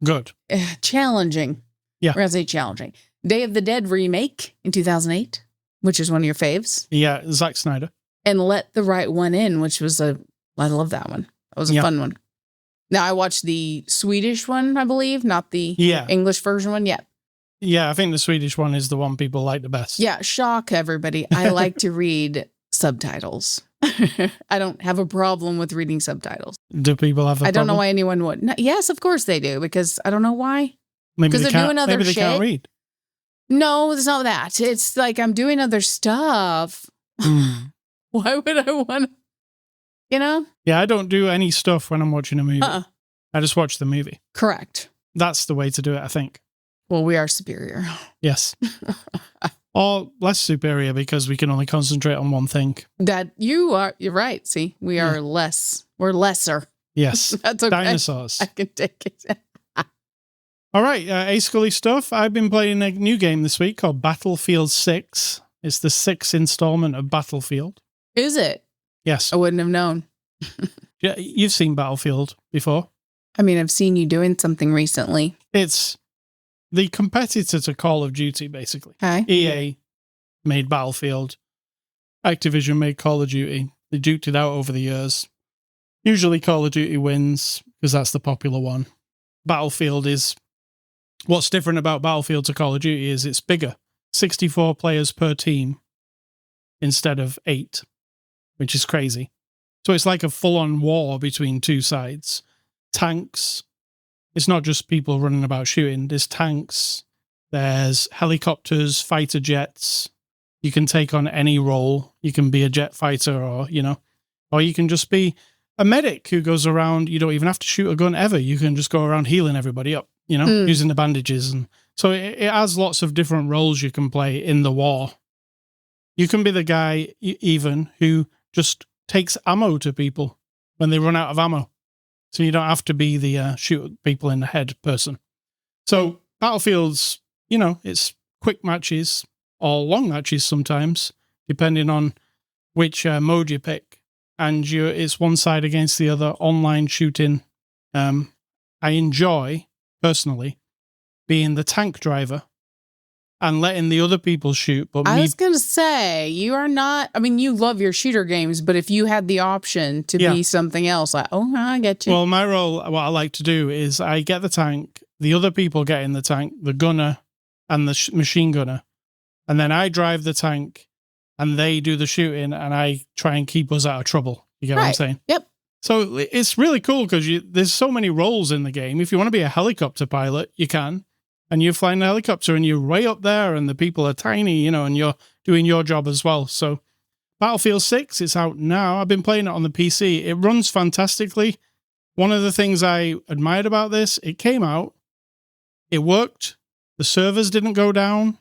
Speaker 1: good.
Speaker 2: Challenging.
Speaker 1: Yeah.
Speaker 2: We're going to say challenging. Day of the Dead remake in 2008, which is one of your faves.
Speaker 1: Yeah, Zack Snyder.
Speaker 2: And Let the Right One In, which was I love that one. That was a fun one. Now, I watched the Swedish one, I believe, not the English version one yet.
Speaker 1: Yeah, I think the Swedish one is the one people like the best.
Speaker 2: Yeah, shock everybody. I like to read subtitles. I don't have a problem with reading subtitles.
Speaker 1: Do people have a problem?
Speaker 2: I don't know why anyone would. No, yes, of course they do, because I don't know why.
Speaker 1: Maybe
Speaker 2: they're doing other
Speaker 1: maybe they
Speaker 2: shit.
Speaker 1: can't read.
Speaker 2: No, it's not that. It's like I'm doing other stuff. Why would I want to,
Speaker 1: Yeah, I don't do any stuff when I'm watching a movie. I just watch the movie.
Speaker 2: Correct.
Speaker 1: That's the way to do it, I think.
Speaker 2: Well, we are superior.
Speaker 1: Yes. Or less superior because we can only concentrate on one thing.
Speaker 2: You're right. See, we're lesser.
Speaker 1: Yes.
Speaker 2: That's okay.
Speaker 1: Dinosaurs.
Speaker 2: I can take it.
Speaker 1: All right, A-Scully stuff. I've been playing a new game this week called Battlefield 6. It's the 6th installment of Battlefield.
Speaker 2: Is it?
Speaker 1: Yes.
Speaker 2: I wouldn't have known.
Speaker 1: Yeah, you've seen Battlefield before.
Speaker 2: I mean, I've seen you doing something recently.
Speaker 1: It's the competitor to Call of Duty, basically.
Speaker 2: Okay.
Speaker 1: EA made Battlefield. Activision made Call of Duty. They duked it out over the years. Usually Call of Duty wins because that's the popular one. Battlefield is... What's different about Battlefield to Call of Duty is it's bigger. 64 players per team instead of 8, which is crazy. So it's like a full-on war between two sides. Tanks. It's not just people running about shooting. There's tanks. There's helicopters, fighter jets. You can take on any role. You can be a jet fighter or you can just be a medic who goes around. You don't even have to shoot a gun ever. You can just go around healing everybody up, using the bandages. And so it has lots of different roles you can play in the war. You can be the guy even who just takes ammo to people when they run out of ammo. So you don't have to be the shoot people in the head person. So Battlefield's, it's quick matches or long matches sometimes, depending on which mode you pick. And it's one side against the other, online shooting. I enjoy, personally, being the tank driver and letting the other people shoot. But
Speaker 2: I was going to say, you are not, you love your shooter games, but if you had the option to be something else, I get you.
Speaker 1: Well, my role, what I like to do is I get the tank, the other people get in the tank, the gunner and the machine gunner, and then I drive the tank and they do the shooting and I try and keep us out of trouble. You get what I'm saying?
Speaker 2: Yep.
Speaker 1: So it's really cool because there's so many roles in the game. If you want to be a helicopter pilot, you can. And you're flying a helicopter and you're way up there and the people are tiny, and you're doing your job as well. So Battlefield 6, it's out now. I've been playing it on the PC. It runs fantastically. One of the things I admired about this, it came out, it worked. The servers didn't go down.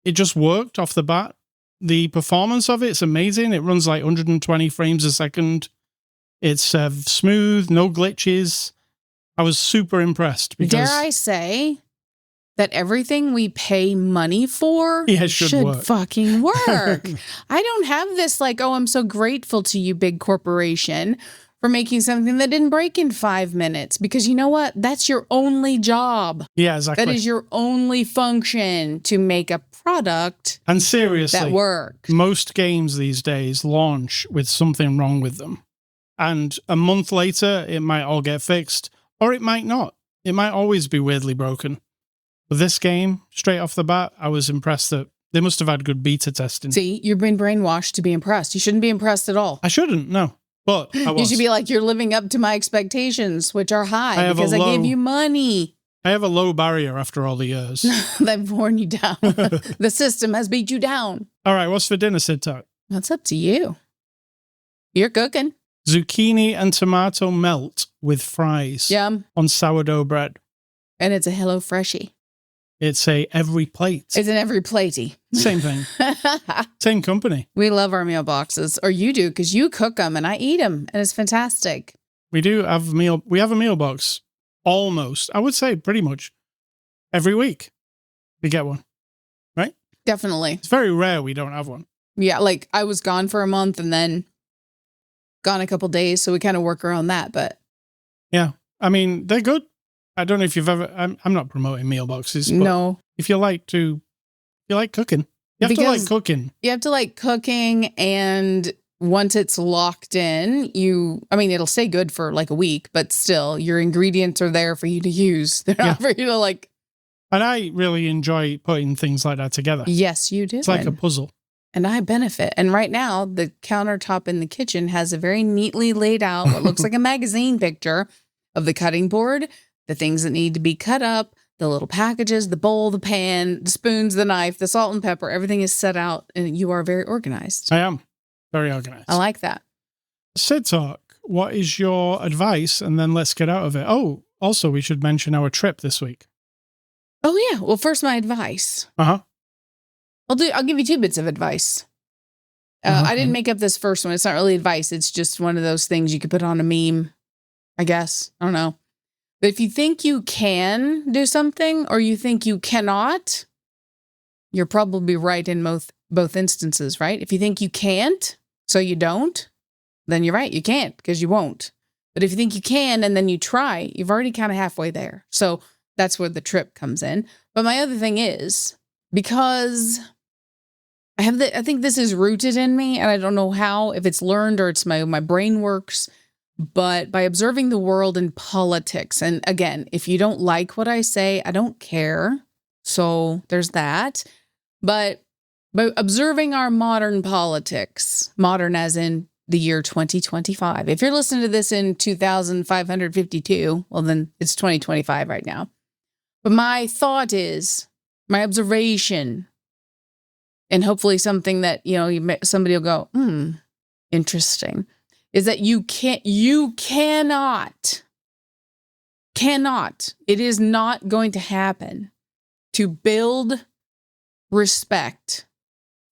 Speaker 1: It just worked off the bat. The performance of it's amazing. It runs like 120 frames a second. It's smooth, no glitches. I was super impressed. Because,
Speaker 2: dare I say that everything we pay money for should fucking work. I don't have this I'm so grateful to you, big corporation, for making something that didn't break in 5 minutes. Because you know what? That's your only job.
Speaker 1: Yeah, exactly.
Speaker 2: That is your only function, to make a product
Speaker 1: and seriously,
Speaker 2: that works.
Speaker 1: Most games these days launch with something wrong with them. and a month later, it might all get fixed, or it might not. It might always be weirdly broken. But this game, straight off the bat, I was impressed that they must have had good beta testing.
Speaker 2: See, you've been brainwashed to be impressed. You shouldn't be impressed at all.
Speaker 1: I shouldn't, no. But I was.
Speaker 2: You should be like, you're living up to my expectations, which are high because I gave you money.
Speaker 1: I have a low barrier after all the years.
Speaker 2: They've worn you down. The system has beat you down.
Speaker 1: All right, what's for dinner, Sid Talk?
Speaker 2: That's up to you. You're cooking.
Speaker 1: Zucchini and tomato melt with fries.
Speaker 2: Yum.
Speaker 1: On sourdough bread.
Speaker 2: And it's a Hello Freshie.
Speaker 1: It's a every plate.
Speaker 2: It's an every platey.
Speaker 1: Same thing. Same company.
Speaker 2: We love our meal boxes, or you do, because you cook them and I eat them, and it's fantastic.
Speaker 1: We have a meal box almost, I would say pretty much every week we get one, right?
Speaker 2: Definitely.
Speaker 1: It's very rare we don't have one.
Speaker 2: Yeah, like I was gone for a month and then gone a couple days, so we kind of work around that, but
Speaker 1: yeah, I mean, they're good. I don't know if you've ever, I'm not promoting meal boxes, but
Speaker 2: no.
Speaker 1: If you like cooking, you have to like cooking.
Speaker 2: You have to like cooking, and once it's locked in, it'll stay good for like a week, but still your ingredients are there for you to use. They're not for you to like.
Speaker 1: And I really enjoy putting things like that together.
Speaker 2: Yes, you do.
Speaker 1: It's like a puzzle.
Speaker 2: And I benefit. And right now, the countertop in the kitchen has a very neatly laid out, what looks like a magazine picture of the cutting board, the things that need to be cut up, the little packages, the bowl, the pan, the spoons, the knife, the salt and pepper, everything is set out, and you are very organized.
Speaker 1: I am very organized.
Speaker 2: I like that.
Speaker 1: Sid Talk, what is your advice? And then let's get out of it. Oh, also, we should mention our trip this week.
Speaker 2: Oh, yeah. Well, first, my advice.
Speaker 1: Uh-huh.
Speaker 2: I'll give you 2 bits of advice. I didn't make up this first one. It's not really advice. It's just one of those things you could put on a meme, I guess. I don't know. But if you think you can do something or you think you cannot, you're probably right in both instances, right? If you think you can't, so you don't, then you're right. You can't because you won't. But if you think you can and then you try, you've already kind of halfway there. So that's where the trip comes in. But my other thing is, because I think this is rooted in me, and I don't know how, if it's learned or it's my brain works, but by observing the world in politics. And again, if you don't like what I say, I don't care. So there's that. But by observing our modern politics, modern as in the year 2025. If you're listening to this in 2552, well, then it's 2025 right now. But my thought is, my observation, and hopefully something that, somebody will go, interesting, is that you cannot, it is not going to happen to build respect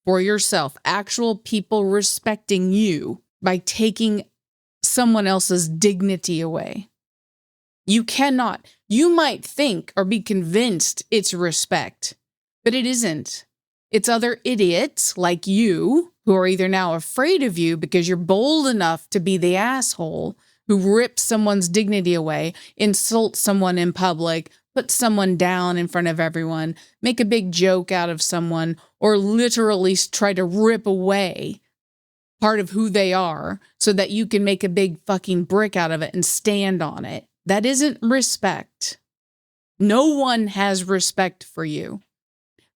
Speaker 2: for yourself, actual people respecting you, by taking someone else's dignity away. You cannot. You might think or be convinced it's respect, but it isn't. It's other idiots like you who are either now afraid of you because you're bold enough to be the asshole who rips someone's dignity away, insults someone in public, put someone down in front of everyone, make a big joke out of someone, or literally try to rip away part of who they are so that you can make a big fucking brick out of it and stand on it. That isn't respect. No one has respect for you.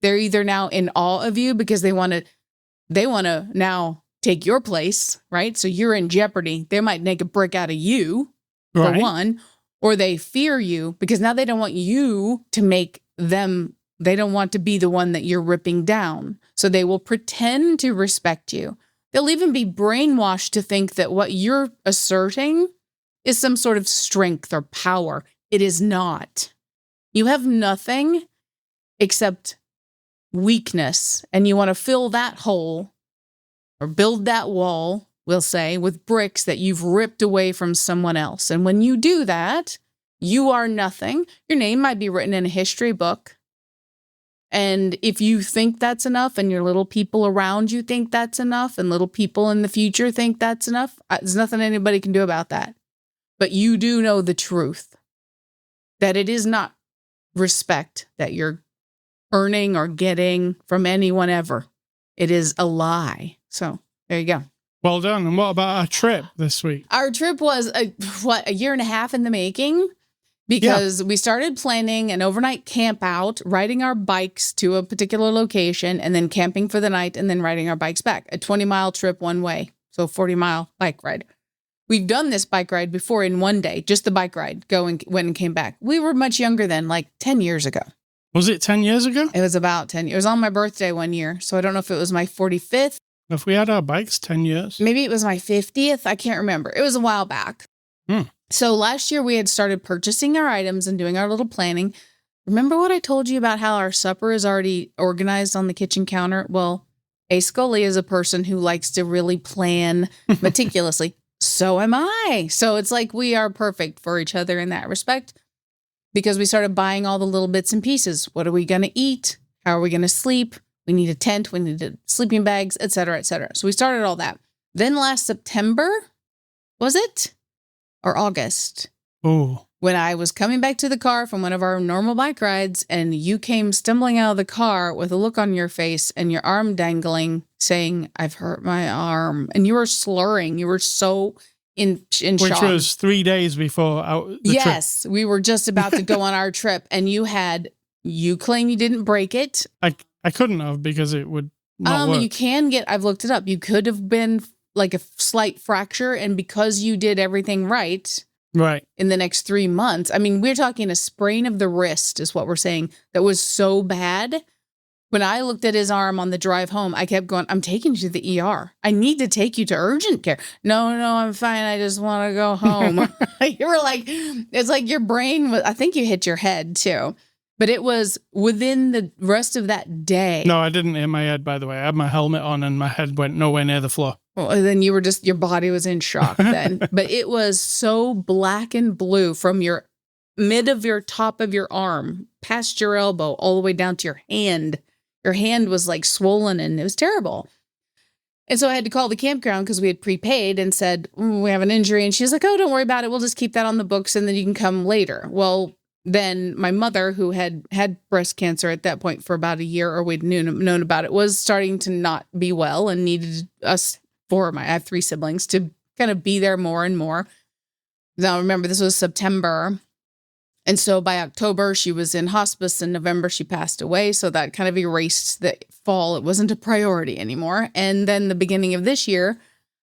Speaker 2: They're either now in awe of you because they want to now take your place, right? So you're in jeopardy. They might make a brick out of you, for one, or they fear you because now they don't want you to make them, they don't want to be the one that you're ripping down. So they will pretend to respect you. They'll even be brainwashed to think that what you're asserting is some sort of strength or power. It is not. You have nothing except weakness, and you want to fill that hole or build that wall, we'll say, with bricks that you've ripped away from someone else. And when you do that, you are nothing. Your name might be written in a history book. And if you think that's enough, and your little people around you think that's enough, and little people in the future think that's enough, there's nothing anybody can do about that. But you do know the truth, that it is not respect that you're earning or getting from anyone ever. It is a lie. So there you go.
Speaker 1: Well done. And what about our trip this week?
Speaker 2: Our trip was a year and a half in the making, because we started planning an overnight camp out, riding our bikes to a particular location, and then camping for the night, and then riding our bikes back. A 20-mile trip one way, so a 40-mile bike ride. We've done this bike ride before in one day, just the bike ride, went and came back. We were much younger then, like 10 years ago.
Speaker 1: Was it 10 years ago?
Speaker 2: It was about 10 years. It was on my birthday one year, so I don't know if it was my 45th.
Speaker 1: If we had our bikes 10 years.
Speaker 2: Maybe it was my 50th. I can't remember. It was a while back. So last year we had started purchasing our items and doing our little planning. Remember what I told you about how our supper is already organized on the kitchen counter? Well, A. Scully is a person who likes to really plan meticulously. So am I. So it's like we are perfect for each other in that respect, because we started buying all the little bits and pieces. What are we going to eat? How are we going to sleep? We need a tent. We need sleeping bags, et cetera, et cetera. So we started all that. Then last September, was it? Or August?
Speaker 1: Oh.
Speaker 2: When I was coming back to the car from one of our normal bike rides, and you came stumbling out of the car with a look on your face and your arm dangling, saying, "I've hurt my arm." And you were slurring. You were so in shock.
Speaker 1: Which was 3 days before the
Speaker 2: yes,
Speaker 1: trip.
Speaker 2: We were just about to go on our trip, and you claim you didn't break it.
Speaker 1: I couldn't have, because it would not work.
Speaker 2: You can get, I've looked it up. You could have been like a slight fracture, and because you did everything right in the next 3 months, I mean, we're talking a sprain of the wrist is what we're saying. That was so bad. When I looked at his arm on the drive home, I kept going, "I'm taking you to the ER. I need to take you to urgent care." No, I'm fine. I just want to go home. You were like, it's like your brain was, I think you hit your head too. But it was within the rest of that day.
Speaker 1: No, I didn't hit my head, by the way. I had my helmet on and my head went nowhere near the floor.
Speaker 2: Well, and then you were your body was in shock then. But it was so black and blue from your mid of your top of your arm, past your elbow, all the way down to your hand. Your hand was like swollen, and it was terrible. And so I had to call the campground, because we had prepaid, and said, "We have an injury." And she was like, "Oh, don't worry about it. We'll just keep that on the books, and then you can come later." Well, then my mother, who had breast cancer at that point for about a year, or we'd known about it, was starting to not be well and needed us, I have 3 siblings, to kind of be there more and more. Now, remember, this was September. And so by October, she was in hospice. In November, she passed away. So that kind of erased the fall. It wasn't a priority anymore. And then the beginning of this year,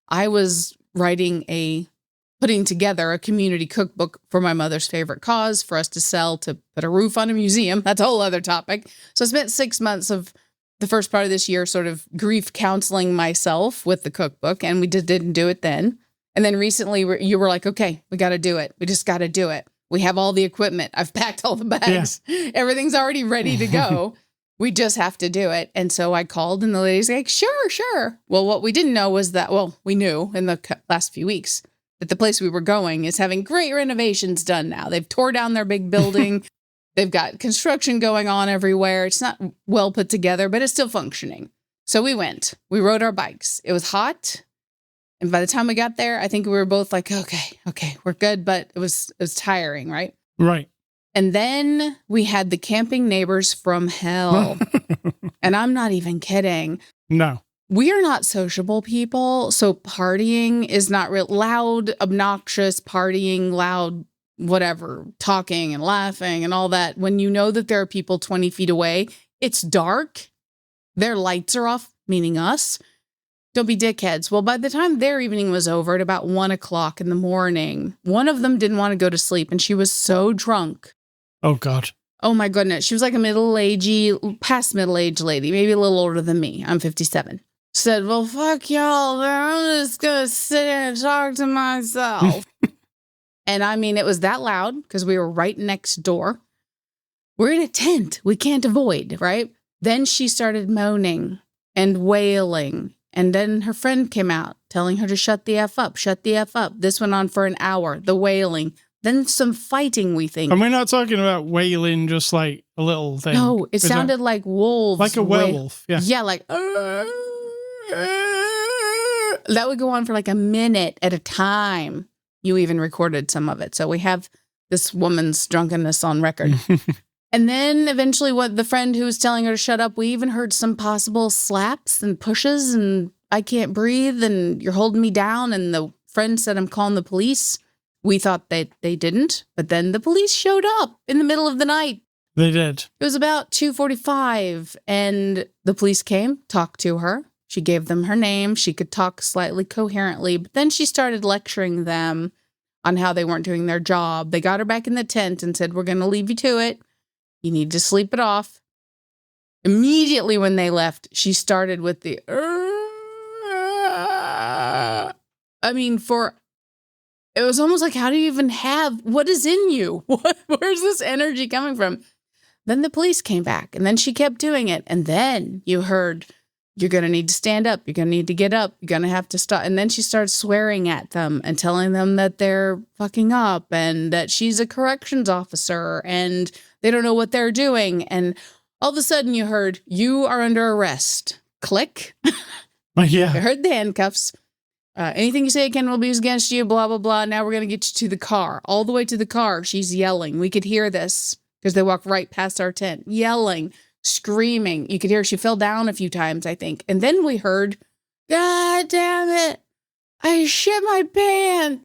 Speaker 2: I was putting together a community cookbook for my mother's favorite cause, for us to sell, to put a roof on a museum. That's a whole other topic. So I spent 6 months of the first part of this year sort of grief counseling myself with the cookbook, and we didn't do it then. And then recently you were like, "Okay, we got to do it. We just got to do it. We have all the equipment. I've packed all the bags. Yeah. Everything's already ready to go. We just have to do it." And so I called, and the lady's like, sure. Well, what we didn't know was that, we knew in the last few weeks that the place we were going is having great renovations done now. They've tore down their big building. They've got construction going on everywhere. It's not well put together, but it's still functioning. So we went. We rode our bikes. It was hot. And by the time we got there, I think we were both like, okay, we're good. But it was tiring, right?
Speaker 1: Right.
Speaker 2: And then we had the camping neighbors from hell. And I'm not even kidding.
Speaker 1: No.
Speaker 2: We are not sociable people. So partying is not real loud, obnoxious, partying, loud, whatever, talking and laughing and all that. When you know that there are people 20 feet away, it's dark. Their lights are off, meaning us. Don't be dickheads. Well, by the time their evening was over at about 1:00 in the morning, one of them didn't want to go to sleep, and she was so drunk.
Speaker 1: Oh, God.
Speaker 2: Oh, my goodness. She was like a past middle-aged lady, maybe a little older than me. I'm 57. Said, "Well, fuck y'all. I'm just going to sit here and talk to myself." And I mean, it was that loud because we were right next door. We're in a tent. We can't avoid, right? Then she started moaning and wailing. And then her friend came out telling her to shut the F up, shut the F up. This went on for an hour, the wailing. Then some fighting, we think.
Speaker 1: And we're not talking about wailing just like a little thing.
Speaker 2: No, it sounded like wolves.
Speaker 1: Like a werewolf, yeah.
Speaker 2: Yeah, like... That would go on for like a minute at a time. You even recorded some of it. So we have this woman's drunkenness on record. And then eventually the friend who was telling her to shut up, we even heard some possible slaps and pushes and I can't breathe and you're holding me down. And the friend said, I'm calling the police. We thought that they didn't, but then the police showed up in the middle of the night.
Speaker 1: They did.
Speaker 2: It was about 2:45 and the police came, talked to her. She gave them her name. She could talk slightly coherently, but then she started lecturing them on how they weren't doing their job. They got her back in the tent and said, we're going to leave you to it. You need to sleep it off. Immediately when they left, she started with the, it was almost like, how do you even have, what is in you? Where's this energy coming from? Then the police came back and then she kept doing it. And then you heard, you're going to need to stand up. You're going to need to get up. You're going to have to stop. And then she starts swearing at them and telling them that they're fucking up and that she's a corrections officer and they don't know what they're doing. And all of a sudden you heard, you are under arrest. Click.
Speaker 1: Yeah.
Speaker 2: I heard the handcuffs. Anything you say again will be used against you, blah, blah, blah. Now we're going to get you to the car. All the way to the car, she's yelling. We could hear this because they walked right past our tent, yelling, screaming. You could hear she fell down a few times, I think. And then we heard, God damn it, I shit my pants.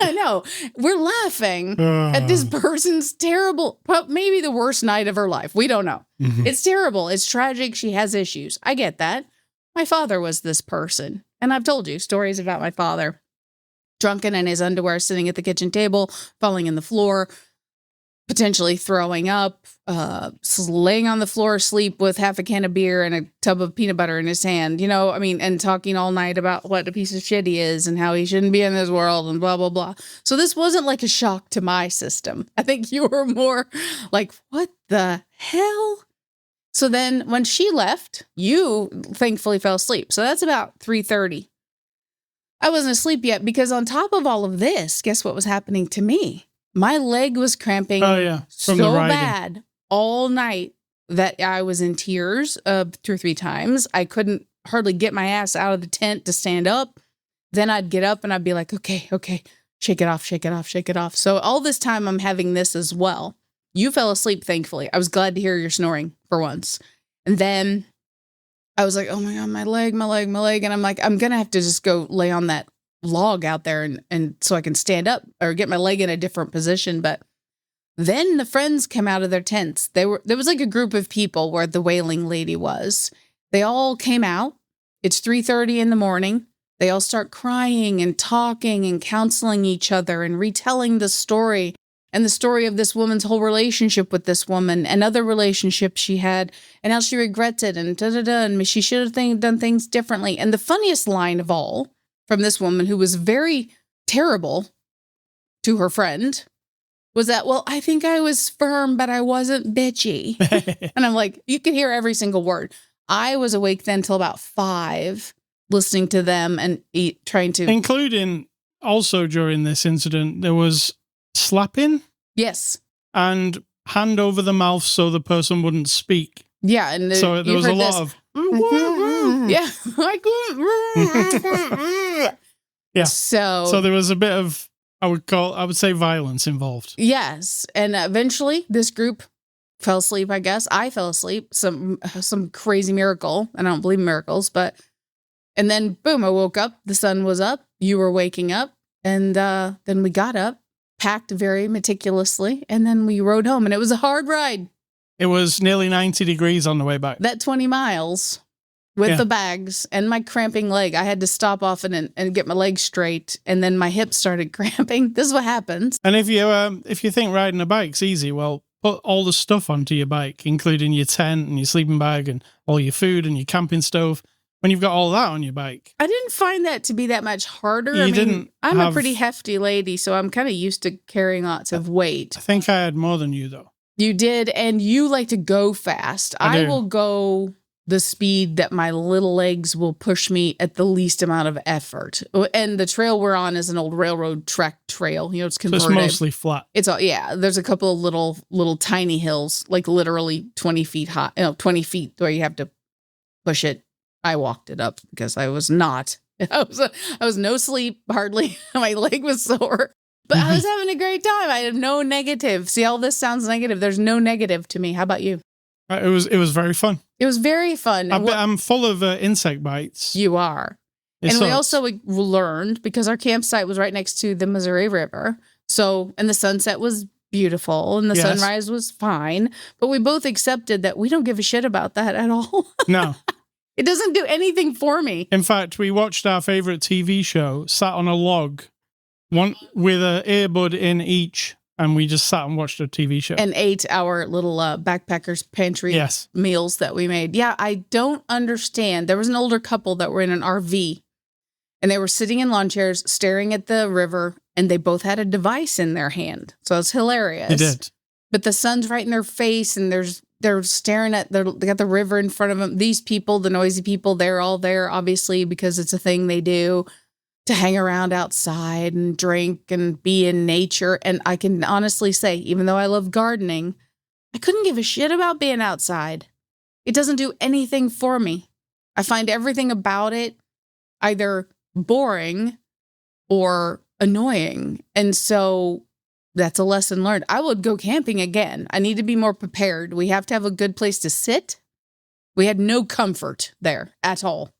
Speaker 2: I know. We're laughing at this person's terrible, maybe the worst night of her life. We don't know.
Speaker 1: Mhm.
Speaker 2: It's terrible. It's tragic. She has issues. I get that. My father was this person. And I've told you stories about my father. Drunken in his underwear, sitting at the kitchen table, falling in the floor, potentially throwing up, laying on the floor asleep with half a can of beer and a tub of peanut butter in his hand, and talking all night about what a piece of shit he is and how he shouldn't be in this world and blah, blah, blah. So this wasn't like a shock to my system. I think you were more like, what the hell? So then when she left, you thankfully fell asleep. So that's about 3:30. I wasn't asleep yet because on top of all of this, guess what was happening to me? My leg was cramping
Speaker 1: From the
Speaker 2: so
Speaker 1: riding.
Speaker 2: bad all night that I was in tears 2 or 3 times. I couldn't hardly get my ass out of the tent to stand up. Then I'd get up and I'd be like, okay, shake it off, shake it off, shake it off. So all this time I'm having this as well. You fell asleep, thankfully. I was glad to hear your snoring for once. And then I was like, oh my God, my leg. And I'm like, I'm going to have to just go lay on that log out there and so I can stand up or get my leg in a different position. But then the friends came out of their tents. There was like a group of people where the wailing lady was. They all came out. It's 3:30 in the morning. They all start crying and talking and counseling each other and retelling the story. And the story of this woman's whole relationship with this woman and other relationships she had and how she regrets it and da-da-da. And she should have done things differently. And the funniest line of all from this woman who was very terrible to her friend was that, well, I think I was firm, but I wasn't bitchy. And I'm like, you could hear every single word. I was awake then till about 5 listening to them and trying to.
Speaker 1: Including also during this incident, there was slapping.
Speaker 2: Yes.
Speaker 1: And hand over the mouth so the person wouldn't speak.
Speaker 2: Yeah. And
Speaker 1: so there was a lot of.
Speaker 2: Yeah.
Speaker 1: Yeah.
Speaker 2: So
Speaker 1: there was a bit of, I would say violence involved.
Speaker 2: Yes. And eventually this group fell asleep, I guess. I fell asleep. Some crazy miracle. I don't believe in miracles, and then boom, I woke up. The sun was up. You were waking up. And then we got up, packed very meticulously, and then we rode home. And it was a hard ride.
Speaker 1: It was nearly 90 degrees on the way back.
Speaker 2: That 20 miles with the bags and my cramping leg. I had to stop off and get my leg straight. And then my hips started cramping. This is what happens.
Speaker 1: And if you think riding a bike's easy, well, put all the stuff onto your bike, including your tent and your sleeping bag and all your food and your camping stove. When you've got all that on your bike.
Speaker 2: I didn't find that to be that much harder. I'm a pretty hefty lady, so I'm kind of used to carrying lots of weight.
Speaker 1: I think I had more than you, though.
Speaker 2: You did, and you like to go fast. I will go the speed that my little legs will push me at the least amount of effort. And the trail we're on is an old railroad track trail. It's converted.
Speaker 1: So it's mostly flat.
Speaker 2: It's all, yeah. There's a couple of little tiny hills, like literally 20 feet high, 20 feet where you have to push it. I walked it up because I was not. I was no sleep, hardly. My leg was sore. But I was having a great time. I had no negative. See, all this sounds negative. There's no negative to me. How about you?
Speaker 1: It was very fun.
Speaker 2: It was very fun.
Speaker 1: I'm full of insect bites.
Speaker 2: You are.
Speaker 1: It
Speaker 2: and we
Speaker 1: sucks.
Speaker 2: also learned, because our campsite was right next to the Missouri River. So, and the sunset was beautiful and the
Speaker 1: Yes.
Speaker 2: sunrise was fine. But we both accepted that we don't give a shit about that at all.
Speaker 1: No.
Speaker 2: It doesn't do anything for me.
Speaker 1: In fact, we watched our favorite TV show, sat on a log, one with an earbud in each, and we just sat and watched a TV show.
Speaker 2: And ate our little backpackers pantry
Speaker 1: Yes.
Speaker 2: meals that we made. Yeah, I don't understand. There was an older couple that were in an RV, and they were sitting in lawn chairs staring at the river, and they both had a device in their hand. So it's hilarious.
Speaker 1: They did.
Speaker 2: But the sun's right in their face, and they're staring at they got the river in front of them. These people, the noisy people, they're all there, obviously, because it's a thing they do to hang around outside and drink and be in nature. And I can honestly say, even though I love gardening, I couldn't give a shit about being outside. It doesn't do anything for me. I find everything about it either boring or annoying. And so that's a lesson learned. I would go camping again. I need to be more prepared. We have to have a good place to sit. We had no comfort there at all.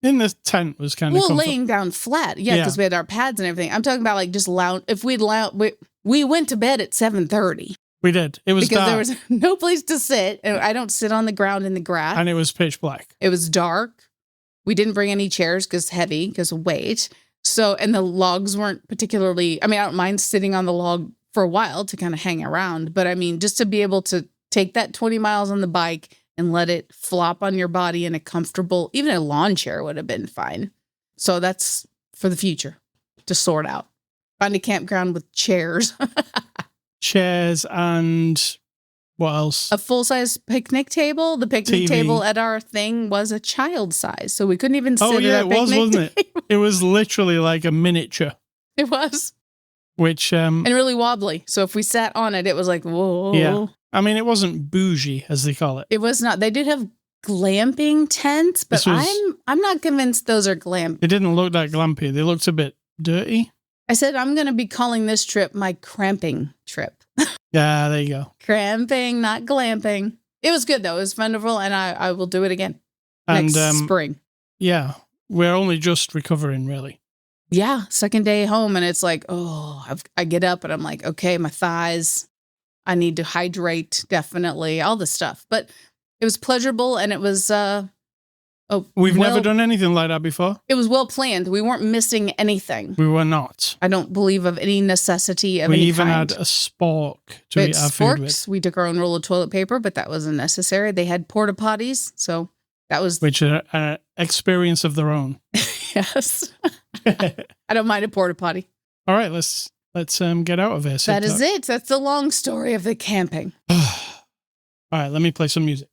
Speaker 1: In the tent was kind of comfort.
Speaker 2: Laying down flat. Yeah, because we had our pads and everything. I'm talking about like just lounge. If we'd lounge, we went to bed at 7:30.
Speaker 1: We did. It was
Speaker 2: because
Speaker 1: dark.
Speaker 2: there was no place to sit. And I don't sit on the ground in the grass.
Speaker 1: And it was pitch black.
Speaker 2: It was dark. We didn't bring any chairs because heavy, because of weight. So, and the logs weren't particularly, I mean, I don't mind sitting on the log for a while to kind of hang around. But I mean, just to be able to take that 20 miles on the bike and let it flop on your body in a comfortable, even a lawn chair would have been fine. So that's for the future to sort out. Find a campground with chairs.
Speaker 1: Chairs and what else?
Speaker 2: A full-size picnic table. The picnic
Speaker 1: TV.
Speaker 2: Table at our thing was a child size. So we couldn't even sit
Speaker 1: Oh, yeah,
Speaker 2: at our
Speaker 1: it was,
Speaker 2: picnic
Speaker 1: wasn't it? It was literally like a miniature.
Speaker 2: It was.
Speaker 1: Which,
Speaker 2: and really wobbly. So if we sat on it, it was like, whoa.
Speaker 1: Yeah. I mean, it wasn't bougie, as they call it.
Speaker 2: It was not. They did have glamping tents, but I'm not convinced those are glamping.
Speaker 1: They didn't look that glampy. They looked a bit dirty.
Speaker 2: I said, I'm going to be calling this trip my cramping trip.
Speaker 1: Yeah, there you go.
Speaker 2: Cramping, not glamping. It was good, though. It was wonderful, and I will do it again next spring.
Speaker 1: Yeah, we're only just recovering, really.
Speaker 2: Yeah, second day home, and it's like, I get up, and I'm like, okay, my thighs, I need to hydrate, definitely, all this stuff. But it was pleasurable, and it was...
Speaker 1: We've never done anything like that before.
Speaker 2: It was well planned. We weren't missing anything.
Speaker 1: We were not.
Speaker 2: I don't believe of any necessity of any kind.
Speaker 1: We even had a spork to eat our food with.
Speaker 2: We took our own roll of toilet paper, but that wasn't necessary. They had porta potties, so that was...
Speaker 1: Which are an experience of their own.
Speaker 2: Yes. I don't mind a porta potty.
Speaker 1: All right, let's get out of here.
Speaker 2: That is it. That's the long story of the camping.
Speaker 1: All right, let me play some music.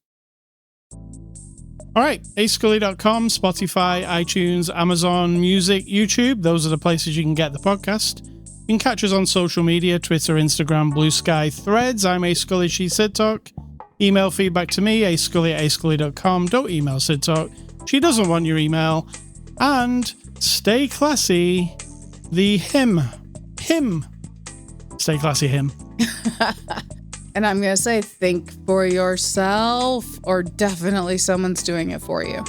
Speaker 1: All right, ascully.com, Spotify, iTunes, Amazon Music, YouTube. Those are the places you can get the podcast. You can catch us on social media, Twitter, Instagram, Blue Sky, Threads. I'm ascully, she Sid Talk. Email feedback to me, ascully@ascully.com. Don't email Sid Talk. She doesn't want your email. And stay classy, the hymn. Stay classy, hymn.
Speaker 2: And I'm going to say, think for yourself, or definitely someone's doing it for you.